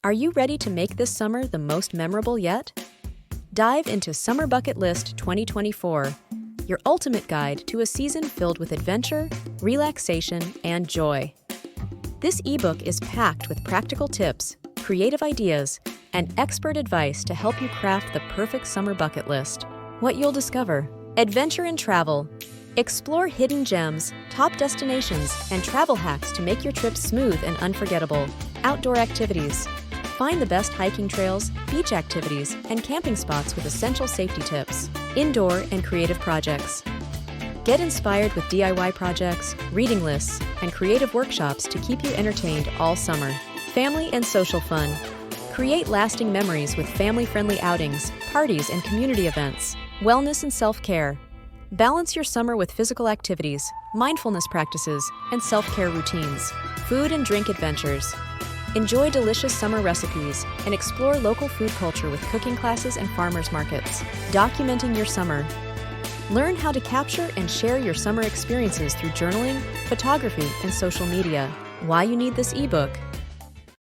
Are you ready to make this summer the most memorable yet? Dive into Summer Bucket List 2024, your ultimate guide to a season filled with adventure, relaxation, and joy. This ebook is packed with practical tips, creative ideas, and expert advice to help you craft the perfect summer bucket list. What you'll discover: adventure and travel. Explore hidden gems, top destinations, and travel hacks to make your trip smooth and unforgettable. Outdoor activities. Find the best hiking trails, beach activities, and camping spots with essential safety tips. Indoor and creative projects. Get inspired with DIY projects, reading lists, and creative workshops to keep you entertained all summer. Family and social fun. Create lasting memories with family-friendly outings, parties, and community events. Wellness and self-care. Balance your summer with physical activities, mindfulness practices, and self-care routines. Food and drink adventures. Enjoy delicious summer recipes and explore local food culture with cooking classes and farmers markets. Documenting your summer. Learn how to capture and share your summer experiences through journaling, photography, and social media. Why you need this ebook?